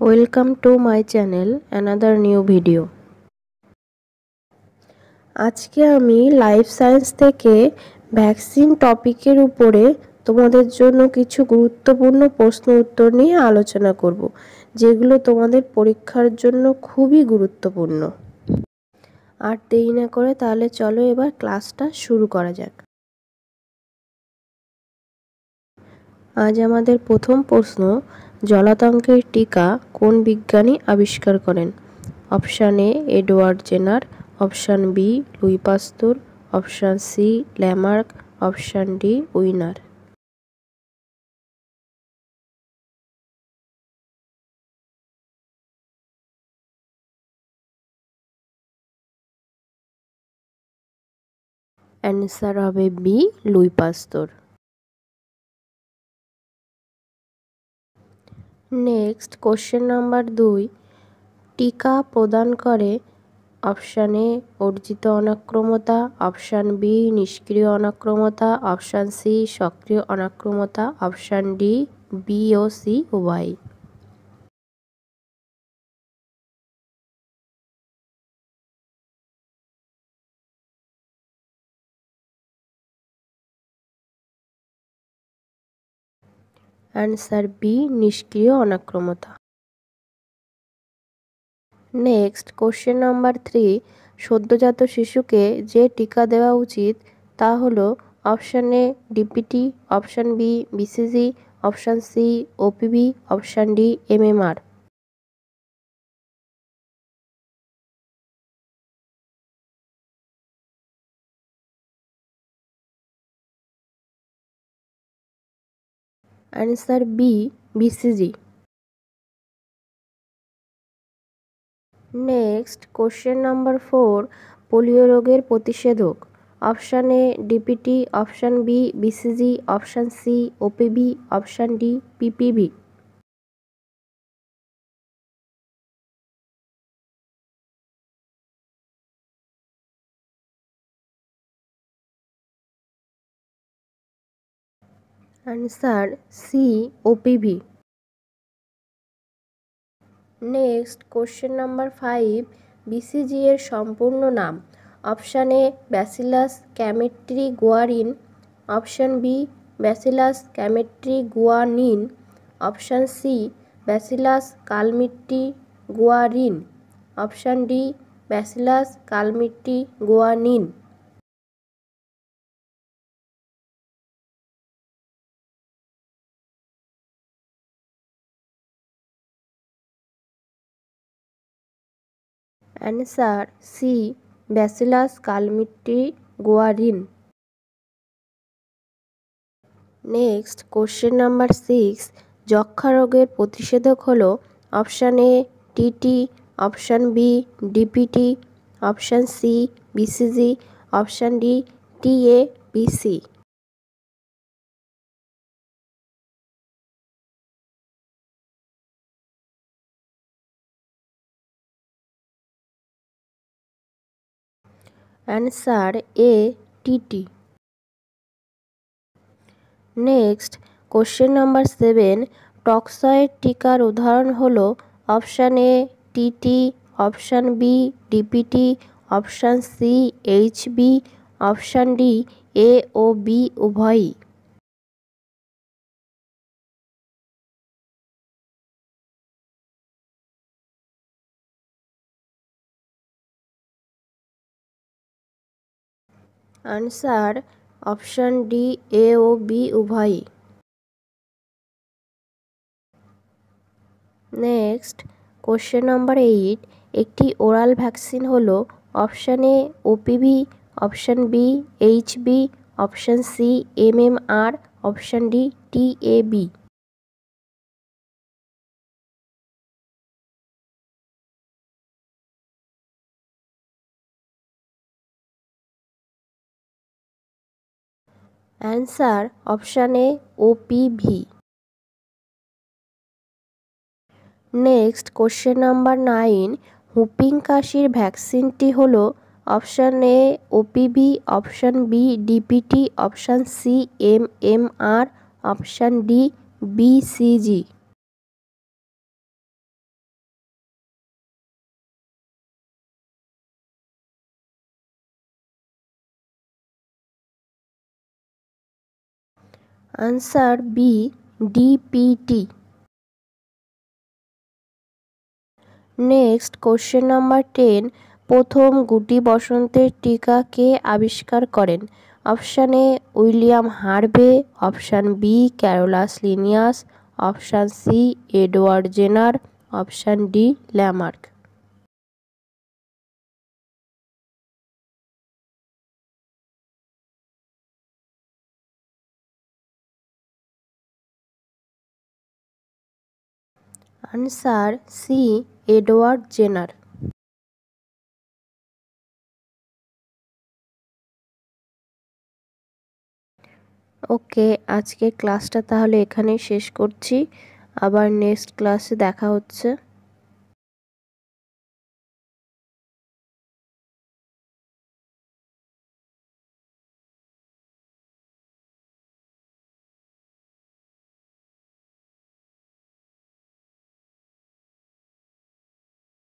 Welcome to my channel another new video. আজকে আমি life science থেকে ভ্যাকসিন টপিকের উপরে তোমাদের জন্য কিছু গুরুত্বপূর্ণ প্রশ্ন উত্তর নিয়ে আলোচনা করব, যেগুলো তোমাদের পরীক্ষার জন্য খুবই গুরুত্বপূর্ণ। আর দেরি না করে তাহলে চলো এবার ক্লাসটা শুরু করা যাক। আজ আমাদের প্রথম প্রশ্ন, জলাতঙ্কের টিকা কোন বিজ্ঞানী আবিষ্কার করেন? Option A Edward Jenner, option B Louis Pasteur, option C Lamarck, option D Wiener. Answer হবে B Louis Pasteur. Next question number 2, টিকা প্রদান করে? অপশান এ অর্জিত অনাক্রমতা, অপশান বি নিষ্ক্রিয় অনাক্রমতা, অপশান সি সক্রিয় অনাক্রমতা, অপশান ডি বি ও সি ওয়াই। অ্যান্সার বি নিষ্ক্রিয় অনাক্রমতা। Next question number 3, সদ্যজাত শিশুকে যে টিকা দেওয়া উচিত তা হলো? Option A DPT, option B BCG, option C OPV, option D MMR. Answer B BCG. Next question number 4, polio রোগের প্রতিষেধক? Option A DPT, option B BCG, option C OPV, option D PPV. Answer C OPV. Next question number 5, BCG এর সম্পূর্ণ নাম? Option A bacillus Calmette Guerin, option B bacillus Calmette guanine, option C bacillus Calmette Guerin, option D bacillus Calmette guanine. Answer C bacillus Calmette Guerin. Next question number 6, যক্ষ্মা রোগের প্রতিষেধক হলো? Option A TT, option B DPT, option C BCG, option D TABC. Answer A TT. Next question number 7, toxoid টিকার উদাহরণ হলো? Option A TT, option B DPT, option C HB, option D A ও B উভয়ই। Answer option D A ও B উভয়ই। Next question number 8, একটি oral vaccine হলো? Option A OPV, option B HB, option C MMR, option D TAB. Answer option A OPV. Next question number 9, whooping কাশির ভ্যাকসিনটি হলো? Option A OPV, option B DPT, option C MMR, option D BCG. Answer B, DPT. Next question number 10, প্রথম গুটি বসন্তের টিকা কে আবিষ্কার করেন? Option A William Harvey, option B Carolus Linnaeus, option C Edward Jenner, option D Lamarck. Answer C Edward Jenner. Okay, আজকে ক্লাসটা তাহলে এখানেই শেষ করছি। আবার নেক্সট ক্লাসে দেখা হচ্ছে।